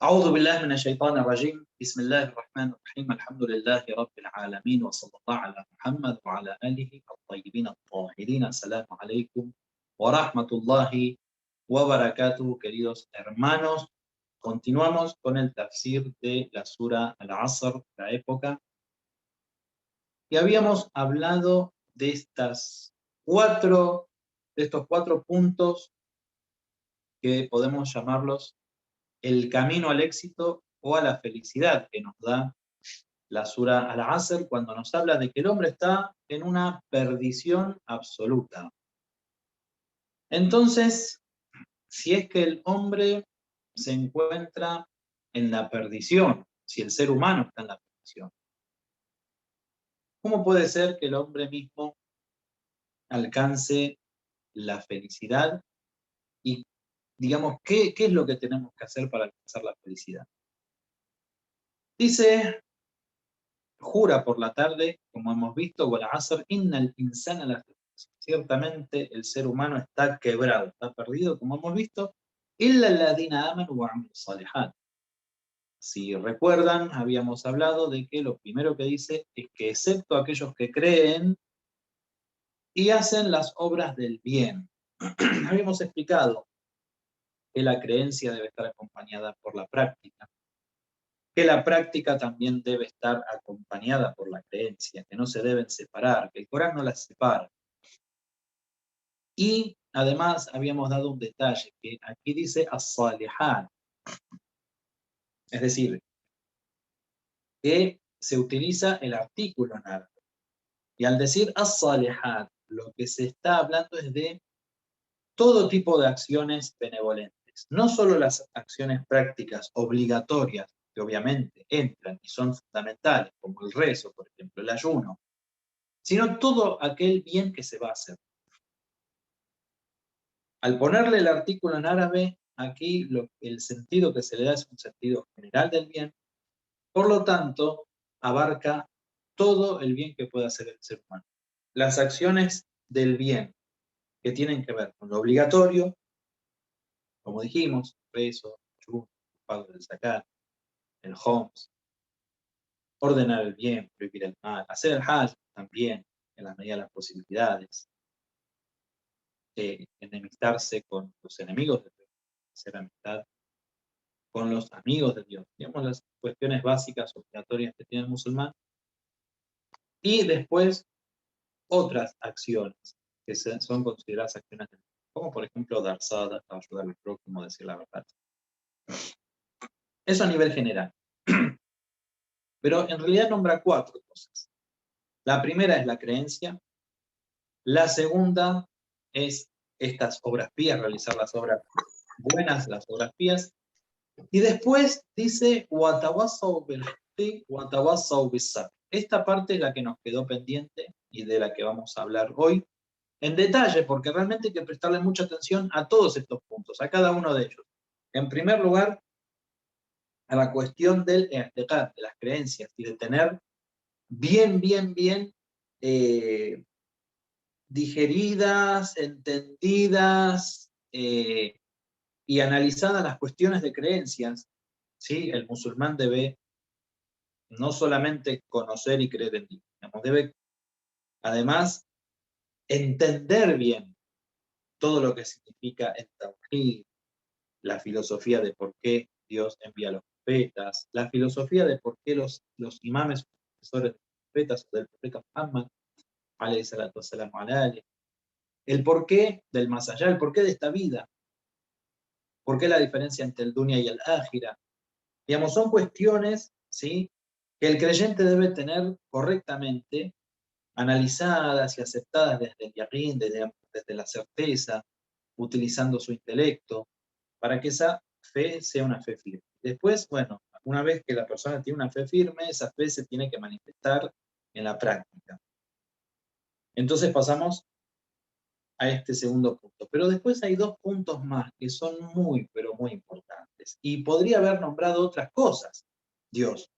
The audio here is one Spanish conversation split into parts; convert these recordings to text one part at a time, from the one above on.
أعوذ بالله من الشيطان الرجيم بسم الله الرحمن الرحيم الحمد لله رب العالمين وصلى الله على محمد وعلى آله الطيبين الطاهرين. السلام عليكم ورحمة الله وbarakatuh, queridos hermanos. Continuamos con el tafsir de la sura Al-Asr, la época, y habíamos hablado de estos cuatro puntos que podemos llamarlos el camino al éxito o a la felicidad que nos da la sura Al-Asr cuando nos habla de que el hombre está en una perdición absoluta. Entonces, si es que el hombre se encuentra en la perdición, si el ser humano está en la perdición, ¿cómo puede ser que el hombre mismo alcance la felicidad? Y digamos, ¿qué es lo que tenemos que hacer para alcanzar la felicidad? Dice, jura por la tarde, como hemos visto, Wal-Asr, innal insana lafi khusr. Ciertamente el ser humano está quebrado, está perdido, como hemos visto, illa alladhina amanu wa amilus salihat. Si recuerdan, habíamos hablado de que lo primero que dice es que excepto aquellos que creen y hacen las obras del bien. Habíamos explicado que la creencia debe estar acompañada por la práctica, que la práctica también debe estar acompañada por la creencia, que no se deben separar, que el Corán no las separa. Y además habíamos dado un detalle, que aquí dice as-salihat, es decir, que se utiliza el artículo en árabe. Y al decir as-salihat, lo que se está hablando es de todo tipo de acciones benevolentes, no solo las acciones prácticas obligatorias, que obviamente entran y son fundamentales, como el rezo, por ejemplo, el ayuno, sino todo aquel bien que se va a hacer. Al ponerle el artículo en árabe, aquí el sentido que se le da es un sentido general del bien, por lo tanto, abarca todo el bien que puede hacer el ser humano. Las acciones del bien que tienen que ver con lo obligatorio, como dijimos, rezo, ayuno, pago del zakat, el homs, ordenar el bien, prohibir el mal, hacer el hajj también, en la medida de las posibilidades, enemistarse con los enemigos de Dios, hacer amistad con los amigos de Dios, digamos las cuestiones básicas obligatorias que tiene el musulmán, y después otras acciones que son consideradas acciones del bien, como por ejemplo dar sada, ayudar al prójimo, decir la verdad. Eso a nivel general. Pero en realidad nombra cuatro cosas. La primera es la creencia, la segunda es estas obras pías, realizar las obras buenas, las obras pías, y después dice وَتَوَصَّوْا بِالْحَقِّ وَتَوَصَّوْا بِالصَّبْرِ. Esta parte es la que nos quedó pendiente y de la que vamos a hablar hoy en detalle, porque realmente hay que prestarle mucha atención a todos estos puntos, a cada uno de ellos. En primer lugar, a la cuestión del i'tiqad, de las creencias, y de tener bien digeridas, entendidas y analizadas las cuestiones de creencias. ¿Sí? El musulmán debe no solamente conocer y creer en Dios, debe además entender bien todo lo que significa el tawhid, la filosofía de por qué Dios envía a los profetas, la filosofía de por qué los imames, profesores de los profetas o del profeta Muhammad, alayhi salatu wassalam, el porqué del más allá, el porqué de esta vida, por qué la diferencia entre el dunya y el ájira. Digamos, son cuestiones, ¿sí?, que el creyente debe tener correctamente analizadas y aceptadas desde el yaqín, desde la certeza, utilizando su intelecto, para que esa fe sea una fe firme. Después, bueno, una vez que la persona tiene una fe firme, esa fe se tiene que manifestar en la práctica. Entonces pasamos a este segundo punto. Pero después hay dos puntos más que son muy, pero muy importantes. Y podría haber nombrado otras cosas, Dios.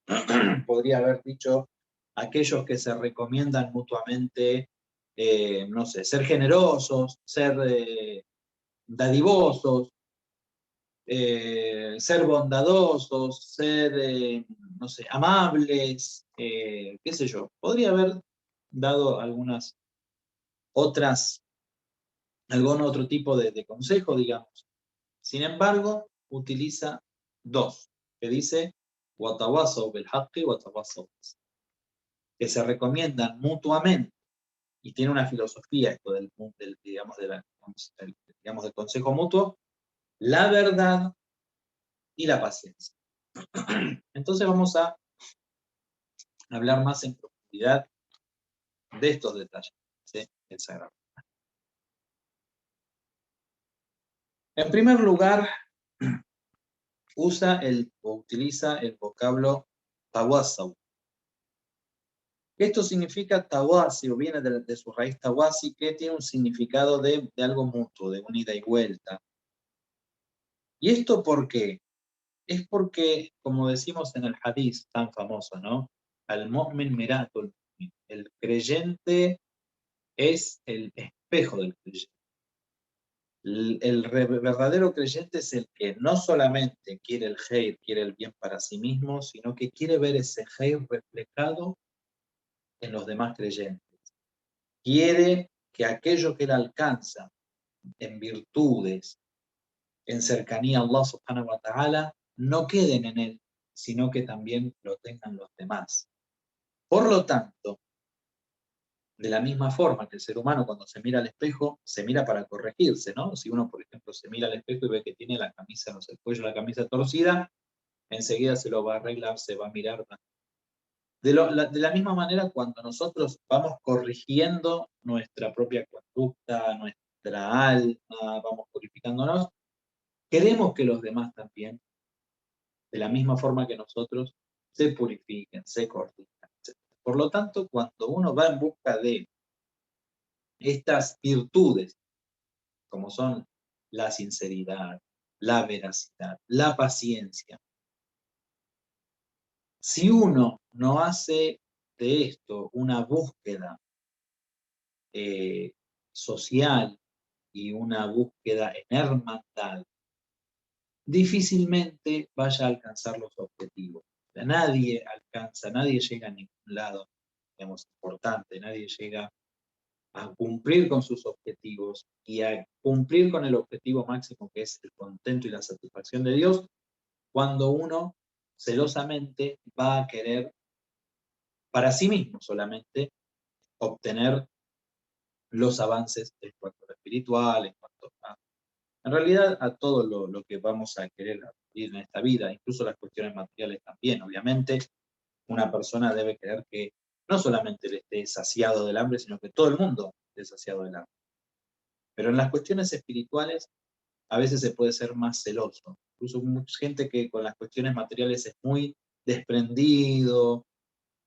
Podría haber dicho aquellos que se recomiendan mutuamente, no sé, ser generosos, ser dadivosos, ser bondadosos, ser, no sé, amables, qué sé yo. Podría haber dado algunas otras, algún otro tipo de consejo, digamos. Sin embargo, utiliza dos, que dice, "Watawasaw bil haqqi, watawasaw bis-sabr", que se recomiendan mutuamente, y tiene una filosofía esto digamos, digamos, del consejo mutuo, la verdad y la paciencia. Entonces vamos a hablar más en profundidad de estos detalles, ¿sí? El sagrado. En primer lugar, utiliza el vocablo tawasaw. Esto significa tawasi, o viene de su raíz tawasi, que tiene un significado de algo mutuo, de un ida y vuelta. ¿Y esto por qué? Es porque, como decimos en el hadith tan famoso, ¿no? Al-mu'min miratul mu'min. El creyente es el espejo del creyente. El verdadero creyente es el que no solamente quiere el khair, quiere el bien para sí mismo, sino que quiere ver ese khair reflejado en los demás creyentes. Quiere que aquello que él alcanza en virtudes, en cercanía a Allah subhanahu wa ta'ala, no queden en él, sino que también lo tengan los demás. Por lo tanto, de la misma forma que el ser humano cuando se mira al espejo, se mira para corregirse, ¿no? Si uno, por ejemplo, se mira al espejo y ve que tiene la camisa, no sé, el cuello de la camisa torcida, enseguida se lo va a arreglar, se va a mirar. De la misma manera, cuando nosotros vamos corrigiendo nuestra propia conducta, nuestra alma, vamos purificándonos, queremos que los demás también, de la misma forma que nosotros, se purifiquen, se corrijan, etc. Por lo tanto, cuando uno va en busca de estas virtudes, como son la sinceridad, la veracidad, la paciencia, si uno no hace de esto una búsqueda social y una búsqueda en hermandad, difícilmente vaya a alcanzar los objetivos. O sea, nadie alcanza, nadie llega a ningún lado, digamos, importante, nadie llega a cumplir con sus objetivos y a cumplir con el objetivo máximo que es el contento y la satisfacción de Dios, cuando uno celosamente va a querer para sí mismo solamente obtener los avances en cuanto a lo espiritual, en cuanto a, en realidad, a todo lo que vamos a querer vivir en esta vida, incluso las cuestiones materiales también. Obviamente, una persona debe querer que no solamente le esté saciado del hambre, sino que todo el mundo esté saciado del hambre. Pero en las cuestiones espirituales, a veces se puede ser más celoso. Incluso mucha gente que con las cuestiones materiales es muy desprendido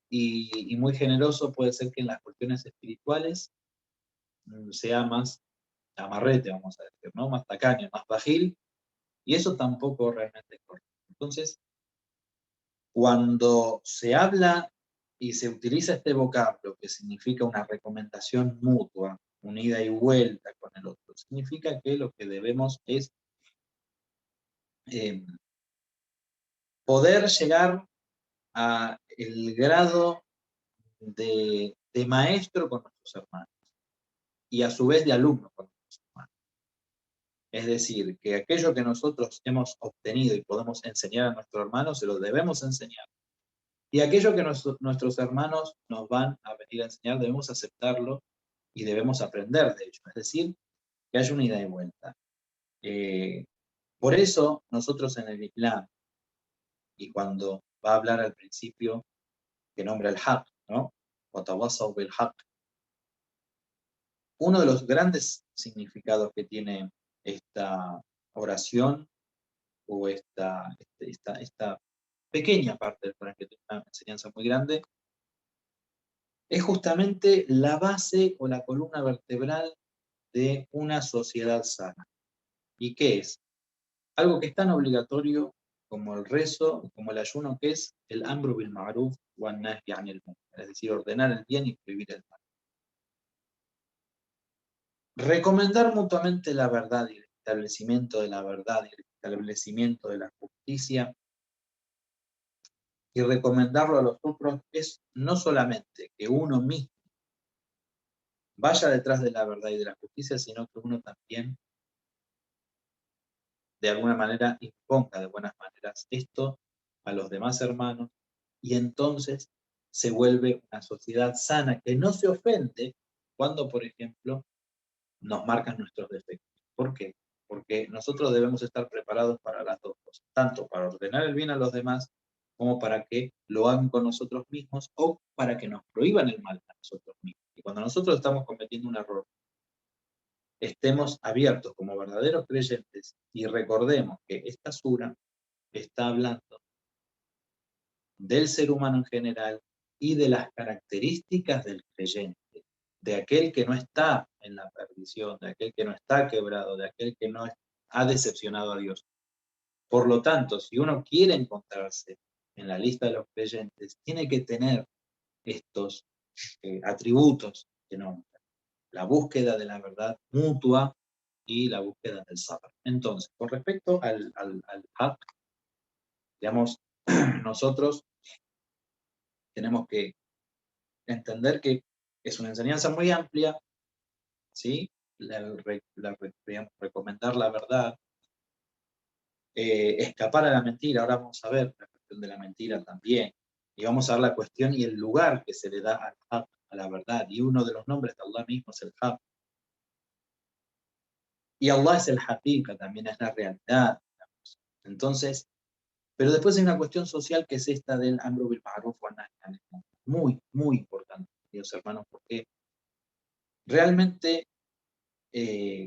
y muy generoso, puede ser que en las cuestiones espirituales sea más amarrete, vamos a decir, ¿no? Más tacaño, más bajil, y eso tampoco realmente es correcto. Entonces, cuando se habla y se utiliza este vocablo que significa una recomendación mutua, una ida y vuelta con el otro, significa que lo que debemos es eh, poder llegar a el grado de maestro con nuestros hermanos y a su vez de alumno con nuestros hermanos. Es decir, que aquello que nosotros hemos obtenido y podemos enseñar a nuestros hermanos, se lo debemos enseñar. Y aquello que nuestros hermanos nos van a venir a enseñar, debemos aceptarlo y debemos aprender de ello. Es decir, que haya una ida y vuelta. Por eso, nosotros en el Islam, y cuando va a hablar al principio, que nombra el haq, ¿no? Watawasaw bil haq. Uno de los grandes significados que tiene esta oración o esta pequeña parte del Corán, que tiene una enseñanza muy grande, es justamente la base o la columna vertebral de una sociedad sana. ¿Y qué es? Algo que es tan obligatorio como el rezo, como el ayuno, que es el amru bil ma'ruf wa nahy anil munkar, es decir, ordenar el bien y prohibir el mal. Recomendar mutuamente la verdad y establecimiento de la verdad y el establecimiento de la justicia, y recomendarlo a los otros es no solamente que uno mismo vaya detrás de la verdad y de la justicia, sino que uno también de alguna manera imponga de buenas maneras esto a los demás hermanos, y entonces se vuelve una sociedad sana que no se ofende cuando, por ejemplo, nos marcan nuestros defectos. ¿Por qué? Porque nosotros debemos estar preparados para las dos cosas, tanto para ordenar el bien a los demás, como para que lo hagan con nosotros mismos, o para que nos prohíban el mal a nosotros mismos. Y cuando nosotros estamos cometiendo un error, estemos abiertos como verdaderos creyentes y recordemos que esta sura está hablando del ser humano en general y de las características del creyente, de aquel que no está en la perdición, de aquel que no está quebrado, de aquel que no ha decepcionado a Dios. Por lo tanto, si uno quiere encontrarse en la lista de los creyentes, tiene que tener estos atributos que nombran: la búsqueda de la verdad mutua y la búsqueda del sabr. Entonces, con respecto al haq, digamos, nosotros tenemos que entender que es una enseñanza muy amplia, ¿sí? Digamos, recomendar la verdad, escapar a la mentira. Ahora vamos a ver la cuestión de la mentira también, y vamos a ver la cuestión y el lugar que se le da al haq, a la verdad, y uno de los nombres de Allah mismo es el haq. Y Allah es el haqiqa, también es la realidad. Entonces, pero después hay una cuestión social que es esta del amru bil ma'ruf wa nahy anil munkar. Muy, muy importante, queridos hermanos, porque realmente,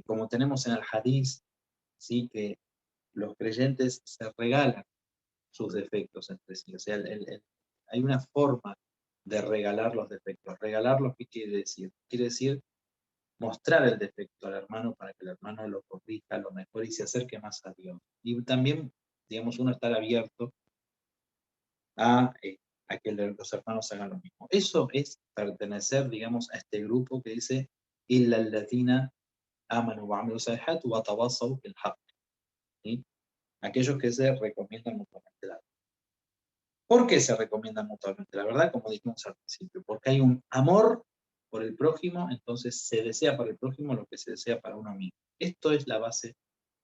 como tenemos en el hadith, ¿sí?, que los creyentes se regalan sus defectos entre sí. O sea, hay una forma de regalar los defectos. ¿Regalarlos qué quiere decir? Quiere decir mostrar el defecto al hermano para que el hermano lo corrija, lo mejore y se acerque más a Dios. Y también, digamos, uno estar abierto a que los hermanos hagan lo mismo. Eso es pertenecer, digamos, a este grupo que dice إِلَّا الَّذِينَ آمَنُوا وَعَمِلُوا الصَّالِحَاتِ وَتَوَاصَوْا بِالْحَقِّ. ¿Sí? Aquellos que se recomiendan mutuamente la verdad. ¿Por qué se recomiendan mutuamente la verdad? Como dijimos al principio, porque hay un amor por el prójimo, entonces se desea para el prójimo lo que se desea para uno mismo. Esto es la base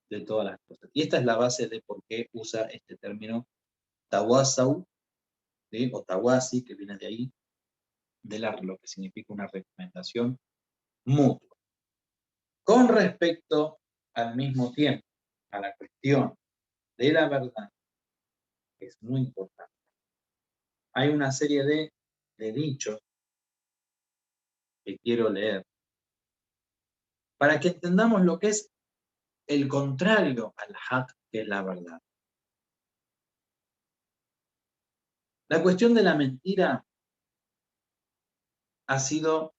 de todas las cosas. Y esta es la base de por qué usa este término tawasau, ¿sí?, o tawasi, que viene de ahí, de lo que significa una recomendación mutua. Con respecto al mismo tiempo a la cuestión de la verdad, que es muy importante, hay una serie de dichos que quiero leer para que entendamos lo que es el contrario al haq, que es la verdad. La cuestión de la mentira ha sido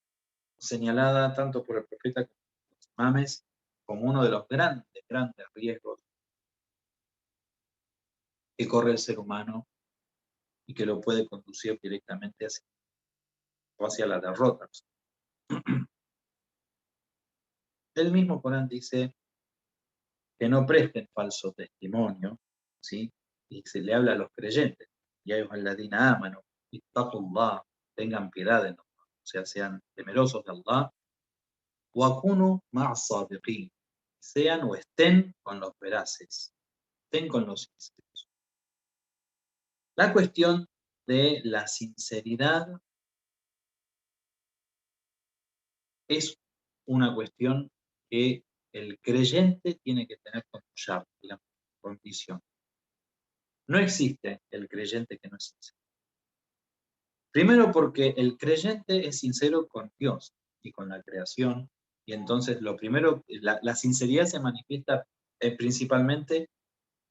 señalada tanto por el profeta como por los imames como uno de los grandes, grandes riesgos que corre el ser humano y que lo puede conducir directamente hacia la derrota. El mismo Corán dice que no presten falso testimonio, ¿sí? Y se le habla a los creyentes: ya ayyuhalladhina amanu ittaqullah, tengan piedad de nosotros, o sea, sean temerosos de Allah, wa kunu ma'as sadiqin, sean o estén con los veraces, estén con los sinceros. La cuestión de la sinceridad es una cuestión que el creyente tiene que tener como llave, digamos, condición. No existe el creyente que no es sincero. Primero porque el creyente es sincero con Dios y con la creación, y entonces lo primero, la sinceridad se manifiesta principalmente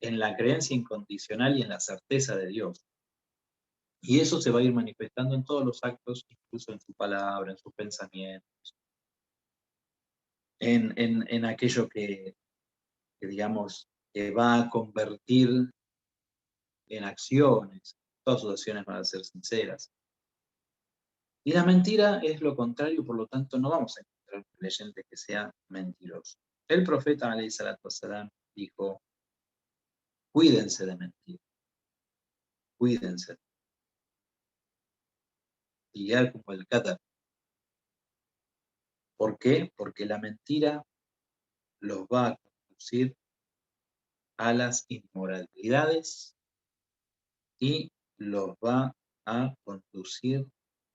en la creencia incondicional y en la certeza de Dios. Y eso se va a ir manifestando en todos los actos, incluso en su palabra, en sus pensamientos, en aquello que, digamos, que va a convertir en acciones. Todas sus acciones van a ser sinceras. Y la mentira es lo contrario, por lo tanto no vamos a encontrar un creyente que sea mentiroso. El profeta, alayhi salatu wassalam, dijo, cuídense de mentir, cuídense. Y ya como el kadab. ¿Por qué? Porque la mentira los va a conducir a las inmoralidades y los va a conducir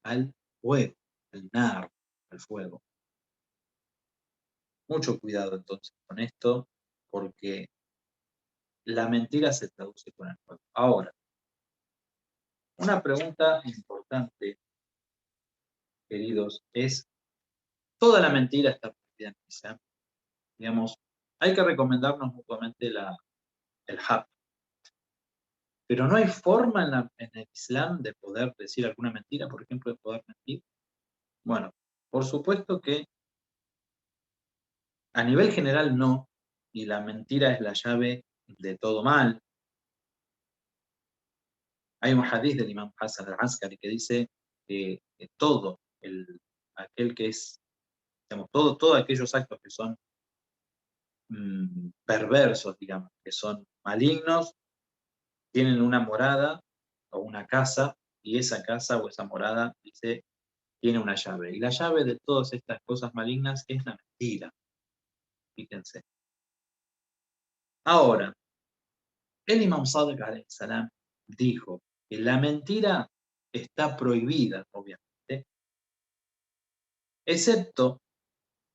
al fuego, al nar, al fuego. Mucho cuidado entonces con esto, porque la mentira se traduce con el fuego. Ahora, una pregunta importante, queridos, es, ¿toda la mentira está prohibida en el Islam? Digamos, hay que recomendarnos mutuamente el haq, pero no hay forma en el Islam de poder decir alguna mentira, por ejemplo, de poder mentir. Bueno, por supuesto que a nivel general no, y la mentira es la llave de todo mal. Hay un hadith del Imam Hassan al-Askari que dice que aquel que es, digamos, todos aquellos actos que son perversos, digamos, que son malignos, tienen una morada o una casa, y esa casa o esa morada, dice, tiene una llave. Y la llave de todas estas cosas malignas es la mentira. Fíjense. Ahora, el Imam Sadiq alayhi salam dijo que la mentira está prohibida, obviamente, excepto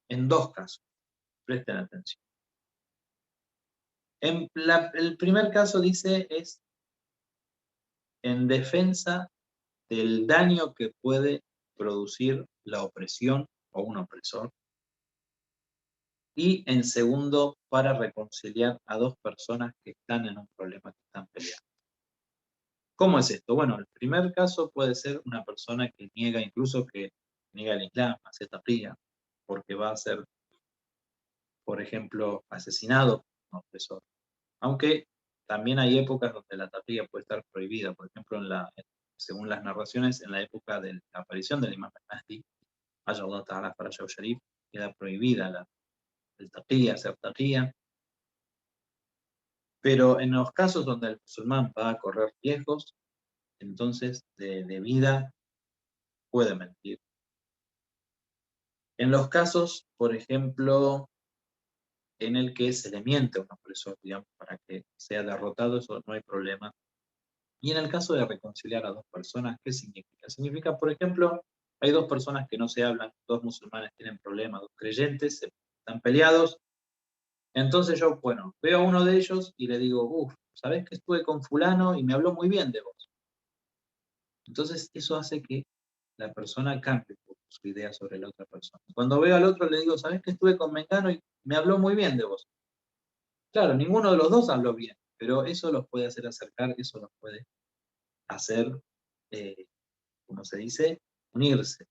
en dos casos. Presten atención. El primer caso, dice, es en defensa del daño que puede producir la opresión o un opresor. Y en segundo, para reconciliar a dos personas que están en un problema, que están peleando. ¿Cómo es esto? Bueno, el primer caso puede ser una persona que niega, incluso que niega el Islam, hace taqiyya, porque va a ser, por ejemplo, asesinado por un opresor. Aunque también hay épocas donde la taqiyya puede estar prohibida. Por ejemplo, según las narraciones, en la época de la aparición del Imam al-Mahdi, Allah Ta'ala Faraj Sharif, queda prohibida el taqiyya, hacer taqiyya. Pero en los casos donde el musulmán va a correr riesgos, entonces de vida, puede mentir. En los casos, por ejemplo, en el que se le miente a un opresor, digamos, para que sea derrotado, eso no hay problema. Y en el caso de reconciliar a dos personas, ¿qué significa? Significa, por ejemplo, hay dos personas que no se hablan, dos musulmanes tienen problemas, dos creyentes, están peleados. Entonces yo, bueno, veo a uno de ellos y le digo, ¿sabés que estuve con fulano y me habló muy bien de vos? Entonces eso hace que la persona cambie un poco su idea sobre la otra persona. Cuando veo al otro le digo, ¿sabés que estuve con Mengano y me habló muy bien de vos? Claro, ninguno de los dos habló bien, pero eso los puede hacer acercar, eso los puede hacer, eh, como se dice, unirse.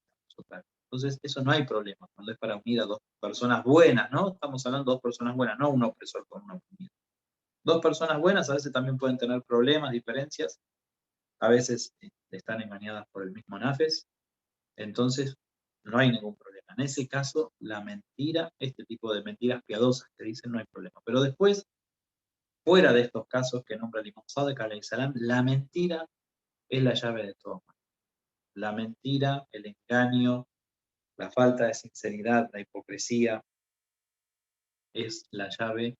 Entonces eso no hay problema cuando es para unir a dos personas buenas, ¿no? Estamos hablando de dos personas buenas, no un opresor con una oprimido. Dos personas buenas a veces también pueden tener problemas, diferencias, a veces están engañadas por el mismo Nafes, entonces no hay ningún problema. En ese caso, la mentira, este tipo de mentiras piadosas que dicen, no hay problema. Pero después, fuera de estos casos que nombra el Imam Sadiq alayhi salam, la mentira es la llave de todo mal. La mentira, el engaño, la falta de sinceridad, la hipocresía, es la llave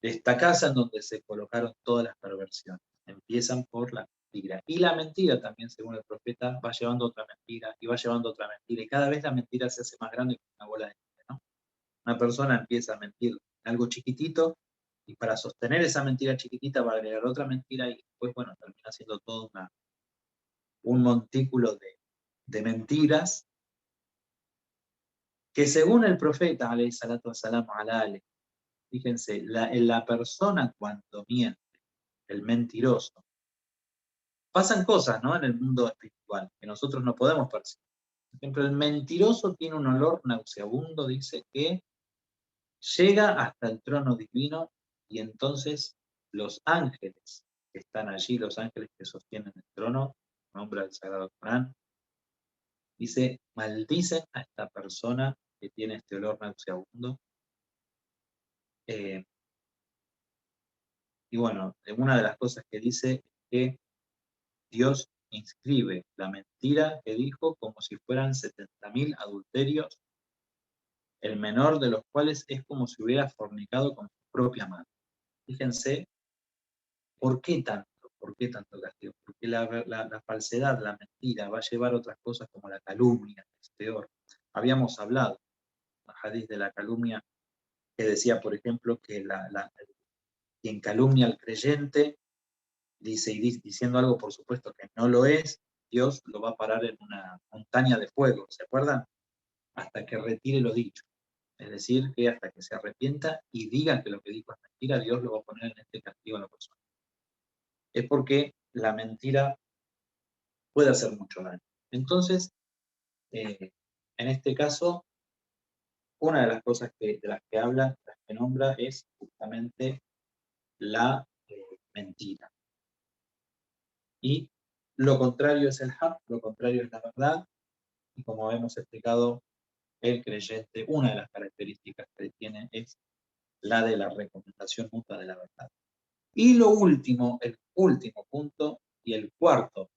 de esta casa en donde se colocaron todas las perversiones. Empiezan por la mentira. Y la mentira también, según el profeta, va llevando otra mentira y va llevando otra mentira. Y cada vez la mentira se hace más grande que una bola de nieve, ¿no? Una persona empieza a mentir algo chiquitito y para sostener esa mentira chiquitita va a agregar otra mentira y después, bueno, termina siendo todo un montículo de mentiras que según el profeta, alayhi salatu wasalam, fíjense, la persona cuando miente, el mentiroso, pasan cosas, ¿no? En el mundo espiritual que nosotros no podemos percibir. Por ejemplo, el mentiroso tiene un olor nauseabundo, dice que llega hasta el trono divino y entonces los ángeles que están allí, los ángeles que sostienen el trono, nombra el Sagrado Corán, dice, maldicen a esta persona que tiene este olor nauseabundo Eh, y bueno, una de las cosas que dice es que Dios inscribe la mentira que dijo como si fueran 70.000 adulterios, el menor de los cuales es como si hubiera fornicado con su propia madre. Fíjense, ¿por qué tanto? ¿Por qué tanto castigo? Porque la falsedad, la mentira, va a llevar otras cosas como la calumnia, que es peor. Habíamos hablado, el hadith de la calumnia, que decía, por ejemplo, que quien calumnia al creyente, diciendo algo, por supuesto, que no lo es, Dios lo va a parar en una montaña de fuego, ¿se acuerdan? Hasta que retire lo dicho. Es decir, que hasta que se arrepienta y diga que lo que dijo es mentira, Dios lo va a poner en este castigo a la persona. Es porque la mentira puede hacer mucho daño. Entonces, en este caso, una de las cosas de las que habla, de las que nombra, es justamente la mentira. Y lo contrario es el haq, lo contrario es la verdad, y como hemos explicado, el creyente, una de las características que tiene es la de la recomendación mutua de la verdad. Y lo último, el último punto y el cuarto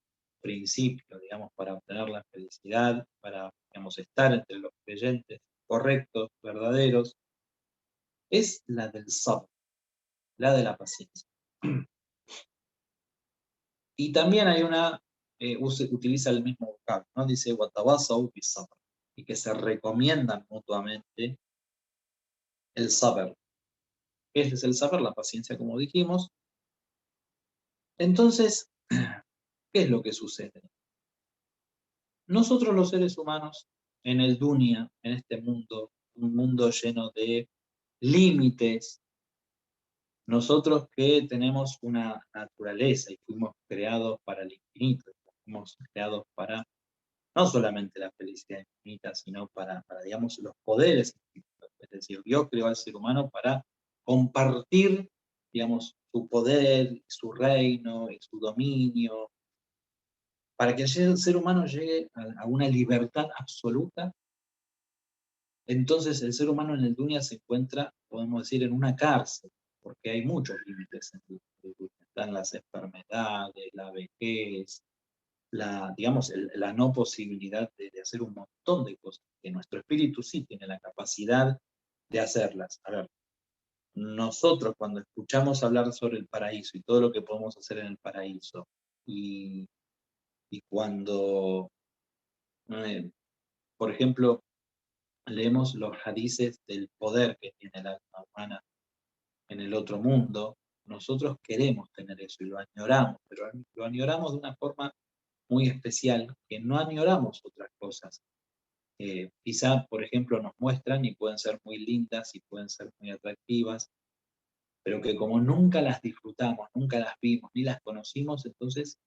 principio, digamos, para obtener la felicidad, para, digamos, estar entre los creyentes correctos, verdaderos, es la del sabr, la de la paciencia. Y también hay utiliza el mismo vocablo, ¿no? Dice, وَتَوَاصَوْا بِالصَّبْرِ, y que se recomiendan mutuamente el saber. Ese es el saber, la paciencia, como dijimos. Entonces, ¿qué es lo que sucede? Nosotros los seres humanos, en el dunya, en este mundo, un mundo lleno de límites, nosotros que tenemos una naturaleza y fuimos creados para el infinito, fuimos creados para no solamente la felicidad infinita, sino para digamos, los poderes infinitos. Es decir, Dios creó al ser humano para compartir, digamos, su poder, su reino y su dominio, para que el ser humano llegue a una libertad absoluta. Entonces el ser humano en el dunya se encuentra, podemos decir, en una cárcel, porque hay muchos límites en el dunya. Están las enfermedades, la vejez, digamos, la no posibilidad de hacer un montón de cosas, que nuestro espíritu sí tiene la capacidad de hacerlas. A ver, nosotros cuando escuchamos hablar sobre el paraíso y todo lo que podemos hacer en el paraíso, y, y cuando, por ejemplo, leemos los hadices del poder que tiene la alma humana en el otro mundo, nosotros queremos tener eso y lo añoramos, pero lo añoramos de una forma muy especial, que no añoramos otras cosas. Quizá, por ejemplo, nos muestran y pueden ser muy lindas y pueden ser muy atractivas, pero que como nunca las disfrutamos, nunca las vimos, ni las conocimos, entonces,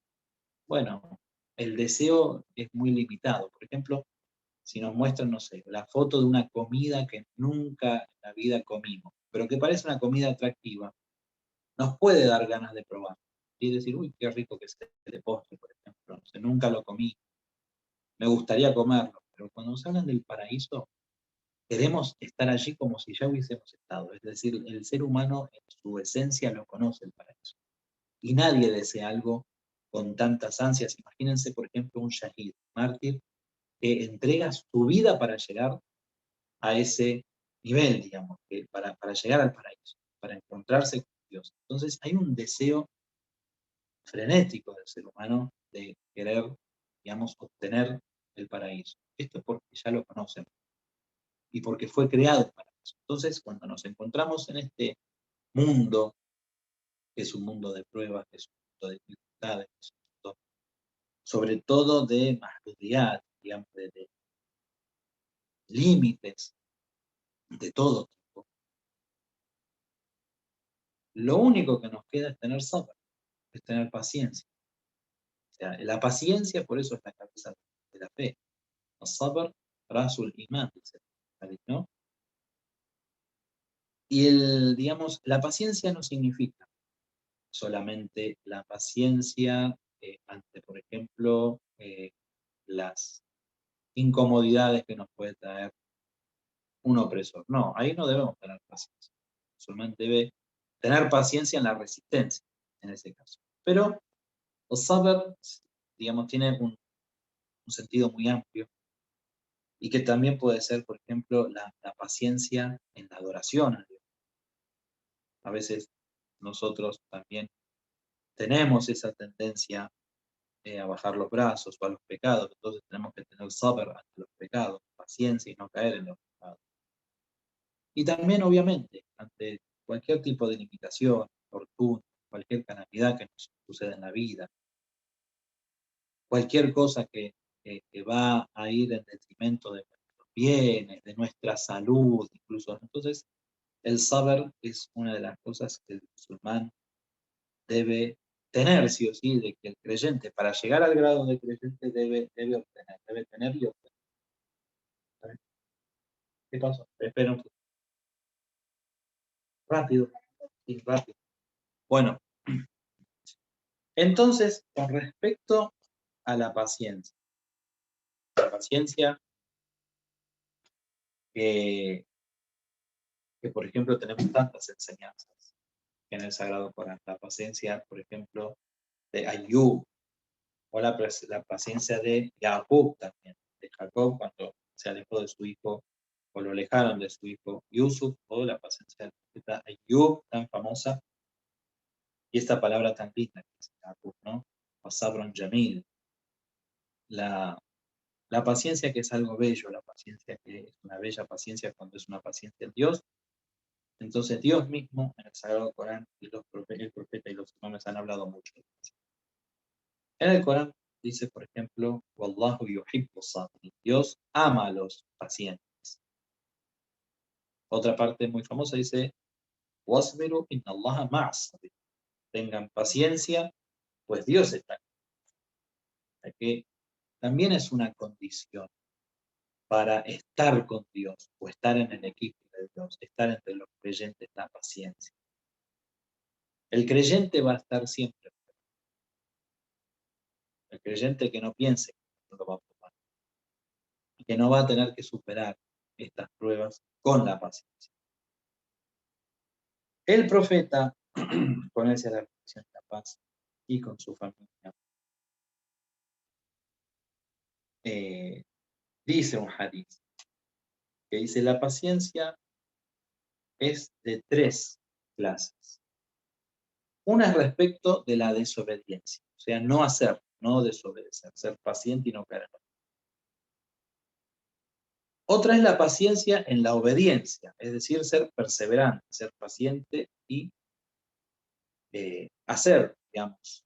bueno, el deseo es muy limitado. Por ejemplo, si nos muestran, no sé, la foto de una comida que nunca en la vida comimos, pero que parece una comida atractiva, nos puede dar ganas de probar. Y decir, uy, qué rico que es este postre, por ejemplo, no sé, nunca lo comí, me gustaría comerlo, pero cuando nos hablan del paraíso, queremos estar allí como si ya hubiésemos estado. Es decir, el ser humano en su esencia lo conoce el paraíso. Y nadie desea algo con tantas ansias. Imagínense, por ejemplo, un shahid, mártir, que entrega su vida para llegar a ese nivel, digamos, para llegar al paraíso, para encontrarse con Dios. Entonces hay un deseo frenético del ser humano de querer, digamos, obtener el paraíso. Esto es porque ya lo conocen y porque fue creado para eso. Entonces, cuando nos encontramos en este mundo, que es un mundo de pruebas, que es un mundo de dificultades, que es un mundo sobre todo de mahdudiyat, digamos, de límites de todo tipo, lo único que nos queda es tener sabr, es tener paciencia. O sea, la paciencia, por eso es la cabeza de la fe. El sabr, rasul iman, dice, ¿no? Y digamos, la paciencia no significa solamente la paciencia ante, por ejemplo, las incomodidades que nos puede traer un opresor. No, ahí no debemos tener paciencia. musulmán debe tener paciencia en la resistencia, en ese caso. Pero el sabr, digamos, tiene un sentido muy amplio y que también puede ser, por ejemplo, la paciencia en la adoración a Dios. A veces nosotros también tenemos esa tendencia a bajar los brazos o a los pecados, entonces tenemos que tener sabr ante los pecados, paciencia y no caer en los pecados. Y también, obviamente, ante cualquier tipo de limitación, fortuna, cualquier calamidad que nos suceda en la vida, cualquier cosa que va a ir en detrimento de nuestros bienes, de nuestra salud, incluso. Entonces, el saber es una de las cosas que el musulmán debe tener, sí o sí, de que el creyente, para llegar al grado de creyente, debe obtener, debe tener y obtener. ¿Qué pasó? Espera un poco. Rápido, sí, rápido. Bueno, entonces, con respecto a la paciencia que, que por ejemplo, tenemos tantas enseñanzas en el Sagrado Corán. La paciencia, por ejemplo, de Ayub, o la paciencia de Jacob también, de Jacob cuando se alejó de su hijo, o lo alejaron de su hijo Yusuf, o la paciencia del profeta Ayub, tan famosa, y esta palabra tan linda que es Jacob, ¿no? O Sabron Jamil, la paciencia que es algo bello, la paciencia que es una bella paciencia cuando es una paciencia en Dios. Entonces Dios mismo en el Sagrado Corán y el profeta y los imames han hablado mucho. En el Corán dice, por ejemplo, Wallahu yuhibbu sabirin. Dios ama a los pacientes. Otra parte muy famosa dice, Wasbiru inna Allaha ma'as sabirin. Tengan paciencia, pues Dios está aquí. Que también es una condición para estar con Dios o estar en el equipo de Dios, estar entre los creyentes, la paciencia. El creyente va a estar siempre. El creyente que no piense que no lo va a probar y que no va a tener que superar estas pruebas con la paciencia. El profeta, con él sea la bendición y la paz, y con su familia, dice un hadith que dice, la paciencia es de 3 clases. Una es respecto de la desobediencia, o sea, no hacer, no desobedecer, ser paciente y no caer en lo. Otra es la paciencia en la obediencia, es decir, ser perseverante, ser paciente y hacer, digamos,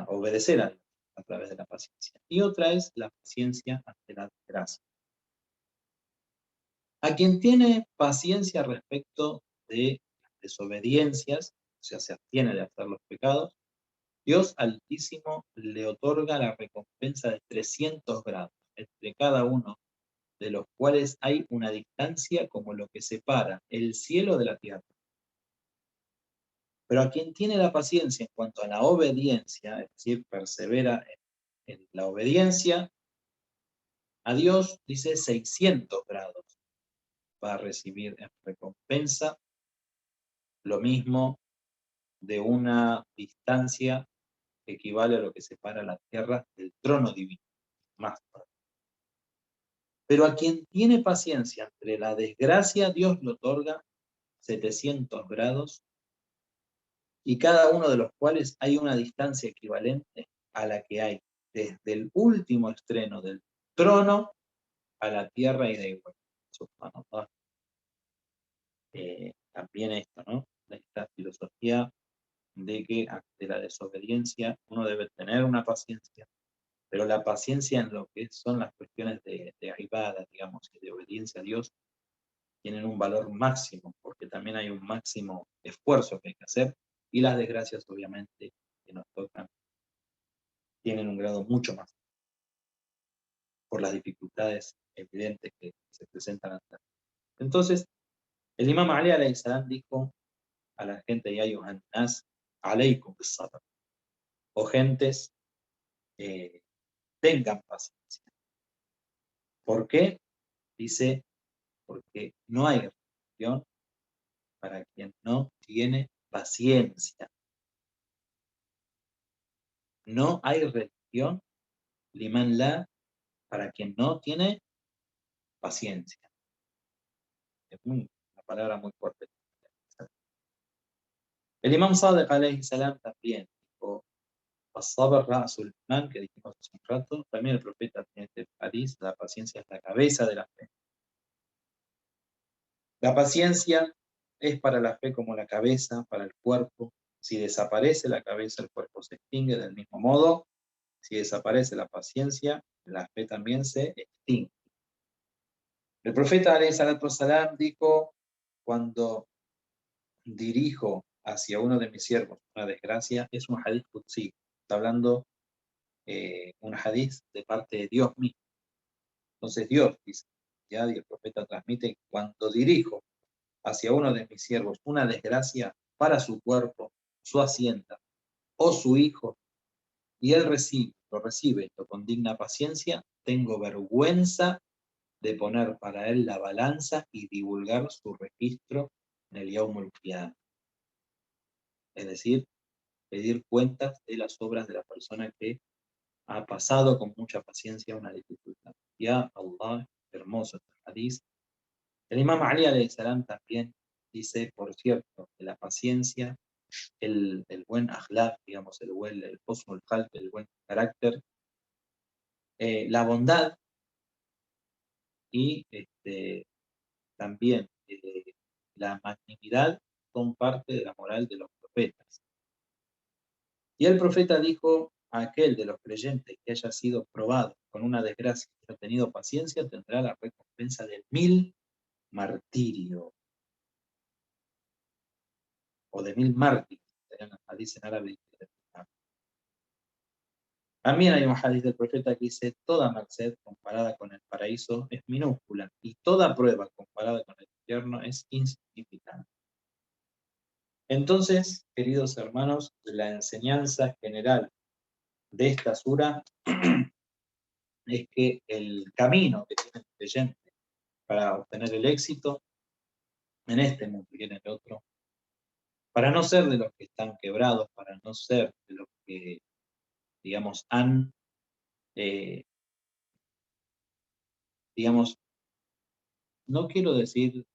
obedecer a Dios a través de la paciencia. Y otra es la paciencia ante la desgracia. A quien tiene paciencia respecto de las desobediencias, o sea, se abstiene de hacer los pecados, Dios Altísimo le otorga la recompensa de 300 grados, entre cada uno de los cuales hay una distancia como lo que separa el cielo de la tierra. Pero a quien tiene la paciencia en cuanto a la obediencia, es decir, persevera en la obediencia, a Dios dice 600 grados va a recibir en recompensa, lo mismo de una distancia que equivale a lo que separa la tierra del trono divino. Más. Pero a quien tiene paciencia entre la desgracia, Dios le otorga 700 grados, y cada uno de los cuales hay una distancia equivalente a la que hay desde el último extremo del trono a la tierra y de igual. También esto, ¿no? Esta filosofía de que ante la desobediencia uno debe tener una paciencia, pero la paciencia en lo que son las cuestiones de ibada, digamos, y de obediencia a Dios, tienen un valor máximo, porque también hay un máximo esfuerzo que hay que hacer, y las desgracias, obviamente, que nos tocan, tienen un grado mucho más, por las dificultades evidentes que se presentan ante. Entonces, el imam Ali alayhi salam dijo a la gente, ya ayuhan nas, alaykum bis-sabr, o gentes, tengan paciencia. ¿Por qué? Dice, porque no hay religión para quien no tiene paciencia. No hay religión, liman la, para quien no tiene paciencia. Es una palabra muy fuerte. El Imam Sadiq alayhi salam también dijo, "As-sabr ra'sul iman", que dijimos hace un rato. También el profeta tiene este hadiz, la paciencia es la cabeza de la fe. La paciencia es para la fe como la cabeza para el cuerpo. Si desaparece la cabeza, el cuerpo se extingue. Del mismo modo, si desaparece la paciencia, la fe también se extingue. El profeta alayhi salatu wassalam dijo, cuando dirijo hacia uno de mis siervos una desgracia, es un hadith qudsi. Está hablando un hadith de parte de Dios mismo. Entonces Dios dice, ya, y el profeta transmite, cuando dirijo hacia uno de mis siervos una desgracia para su cuerpo, su hacienda o su hijo, y él lo recibe esto con digna paciencia, tengo vergüenza de poner para él la balanza y divulgar su registro en el Yaumul Qiyamah. Es decir, pedir cuentas de las obras de la persona que ha pasado con mucha paciencia una dificultad. Ya Allah, hermoso este hadith. El Imam Ali alayhi salam también dice, por cierto, que la paciencia, el buen akhlaq, digamos, el husnul khalq, el buen carácter, la bondad y también la magnanimidad son parte de la moral de los profetas. Y el profeta dijo, a aquel de los creyentes que haya sido probado con una desgracia y haya tenido paciencia, tendrá la recompensa de 1000 martirios, o de 1000 mártires, hadith en árabe. También hay un hadith del profeta que dice, toda merced comparada con el paraíso es minúscula, y toda prueba comparada con el infierno es insignificante. Entonces, queridos hermanos, la enseñanza general de esta sura es que el camino que tiene el creyente para obtener el éxito en este mundo y en el otro, para no ser de los que están quebrados, para no ser de los que, digamos, han, digamos, no quiero decir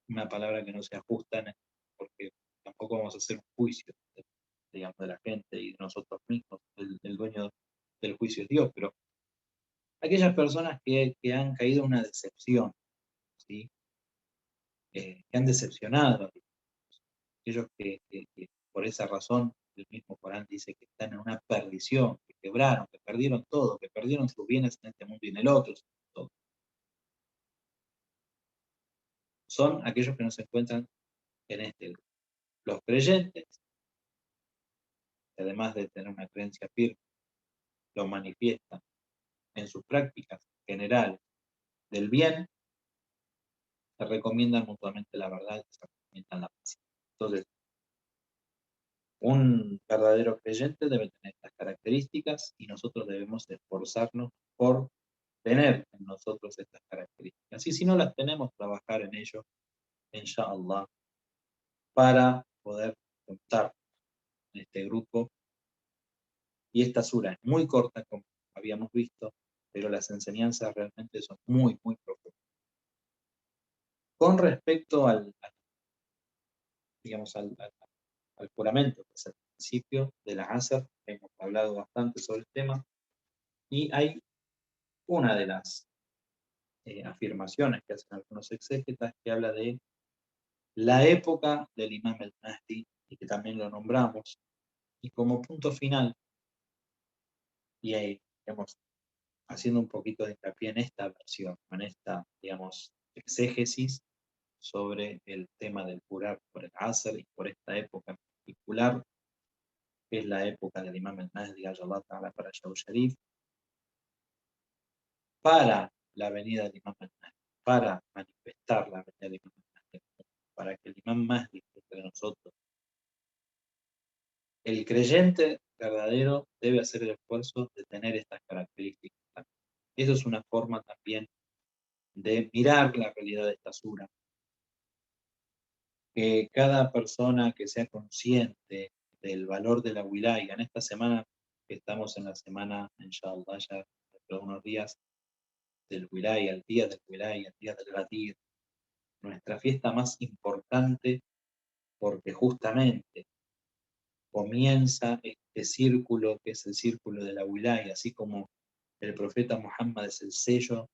una palabra que no sea justa, porque tampoco vamos a hacer un juicio, digamos, de la gente y de nosotros mismos, el dueño del juicio es Dios, pero aquellas personas que han caído en una decepción, ¿sí? Que han decepcionado, aquellos que por esa razón el mismo Corán dice que están en una perdición, que quebraron, que perdieron todo, que perdieron sus bienes en este mundo y en el otro, todo. Son aquellos que no se encuentran en este grupo. Los creyentes, además de tener una creencia firme, lo manifiestan en sus prácticas generales del bien, se recomiendan mutuamente la verdad y se recomiendan la paz. Entonces, un verdadero creyente debe tener estas características y nosotros debemos esforzarnos por tener en nosotros estas características. Y si no las tenemos, trabajar en ello, inshallah, para poder contar en este grupo. Y esta sura es muy corta, como habíamos visto, pero las enseñanzas realmente son muy, muy profundas. Con respecto digamos, al juramento, que es el principio de la Asr, hemos hablado bastante sobre el tema, y hay una de las afirmaciones que hacen algunos exégetas que habla de la época del Imam al-Mahdi, y que también lo nombramos, y como punto final, y ahí, digamos, haciendo un poquito de hincapié en esta versión, en esta, digamos, exégesis sobre el tema del jurar por el Asr y por esta época en particular, que es la época del Imam al-Mahdi, Allah Ta'ala para Shaw Sharif, para la venida del Imam al-Mahdi, para manifestar la venida del Imam al-Mahdi, para que el Imam Mahdi esté entre nosotros. El creyente verdadero debe hacer el esfuerzo de tener estas características. Eso es una forma también de mirar la realidad de esta sura. que cada persona que sea consciente del valor de la wilaya, en esta semana, que estamos en la semana, inshallah, ya dentro de unos días, del wilaya, el día del wilaya, el día del Ghadir, nuestra fiesta más importante, porque justamente comienza este círculo que es el círculo de la wilaya, así como el profeta Muhammad es el sello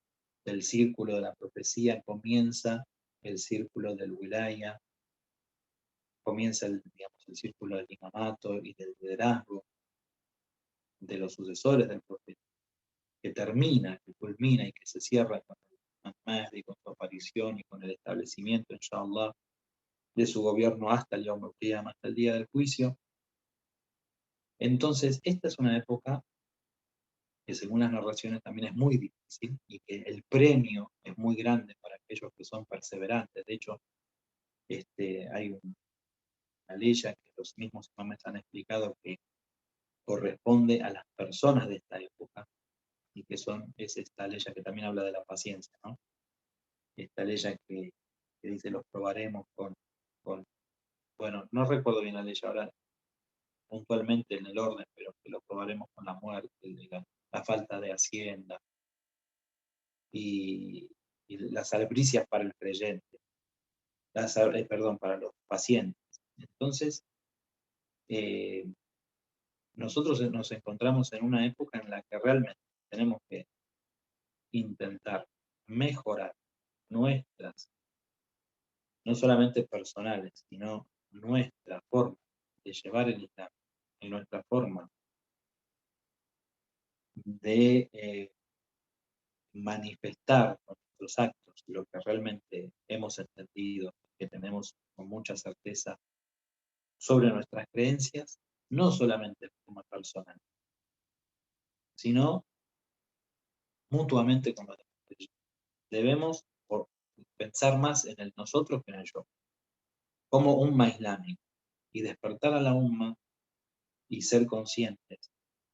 del círculo de la profecía, comienza el círculo del wilaya, comienza digamos, el círculo del imamato y del liderazgo de los sucesores del profeta, que termina, que culmina y que se cierra con el Mahdi, con su aparición y con el establecimiento, inshallah, de su gobierno hasta el Yawm al-Qiyamah, hasta el día del juicio. Entonces, esta es una época que según las narraciones también es muy difícil y que el premio es muy grande para aquellos que son perseverantes. De hecho, hay una ley que los mismos imames han explicado que corresponde a las personas de esta época y que es esta ley que también habla de la paciencia, ¿no? Esta ley que dice los probaremos con, bueno, no recuerdo bien la ley ahora puntualmente en el orden, pero que los probaremos con la muerte, la falta de hacienda y las albricias para el creyente, perdón, para los pacientes. Entonces, nosotros nos encontramos en una época en la que realmente tenemos que intentar mejorar nuestras, no solamente personales, sino nuestra forma de llevar el Islam y nuestra forma de manifestar con nuestros actos lo que realmente hemos entendido, que tenemos con mucha certeza sobre nuestras creencias, no solamente de forma personal, sino mutuamente con los demás. Debemos pensar más en el nosotros que en el yo, como umma islámica, y despertar a la umma y ser conscientes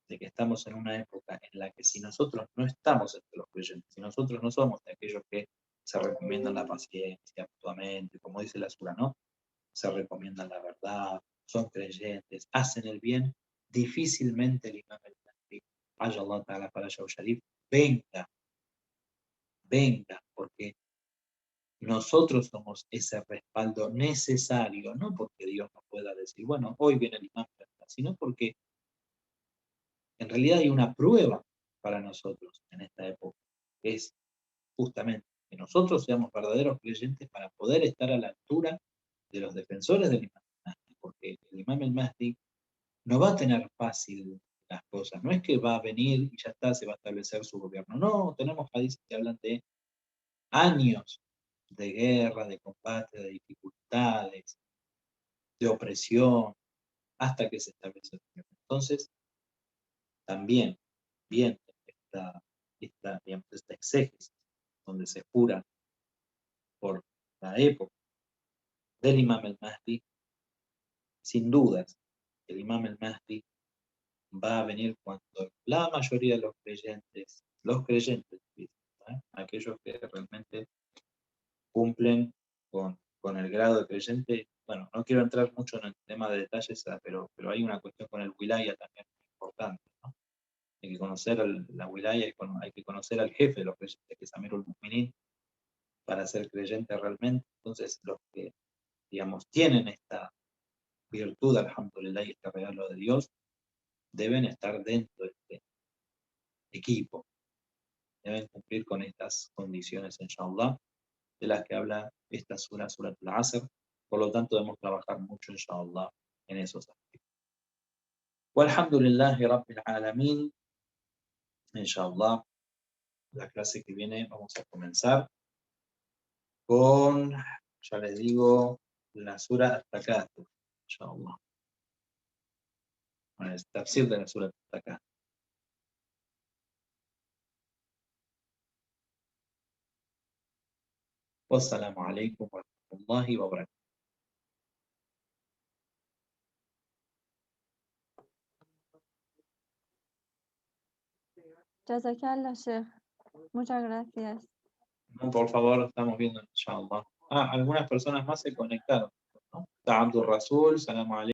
de que estamos en una época en la que si nosotros no estamos entre los creyentes, si nosotros no somos de aquellos que se recomiendan la paciencia mutuamente, como dice la sura, ¿no? Se recomiendan la verdad, son creyentes, hacen el bien, difícilmente el imam al-Mahdi, Allah Ta'ala para Sharif, venga, porque nosotros somos ese respaldo necesario, no porque Dios nos pueda decir, bueno, hoy viene el imam, sino porque en realidad hay una prueba para nosotros en esta época, que es justamente que nosotros seamos verdaderos creyentes para poder estar a la altura de los defensores del imam al-Mahdi, porque el imam al-Mahdi no va a tener fácil las cosas, no es que va a venir y ya está, se va a establecer su gobierno, no, tenemos países que hablan de años de guerra, de combate, de dificultades, de opresión, hasta que se establece el gobierno. Entonces, también, viendo esta exégesis, donde se jura por la época del Imam al-Mahdi, sin dudas, el Imam al-Mahdi va a venir cuando la mayoría de los creyentes, aquellos que realmente cumplen con el grado de creyente. Bueno, no quiero entrar mucho en el tema de detalles, pero hay una cuestión con el wilaya también importante, ¿no? Hay que conocer la wilaya, hay que conocer al jefe de los creyentes, que es Amirul Mu'minin, para ser creyente realmente. Entonces, los que, digamos, tienen esta virtud, alhamdulillah, y este regalo de Dios, deben estar dentro de este equipo, deben cumplir con estas condiciones, inshallah, de las que habla esta sura al-Asr. Por lo tanto, debemos trabajar mucho, inshallah, en esos aspectos. Walhamdulillahi Rabbil Alamin. Inshallah, la clase que viene vamos a comenzar con, ya les digo, la sura al-Takathur, inshallah. Con el tafsir de la sura al-Takathur. Wassalamu alaikum wa rahmatullahi wa barakatuh. Jazakallah, Sheikh. Muchas gracias. No, por favor, estamos viendo, inshallah. Algunas personas más se conectaron. Está Abdul Rasul, salam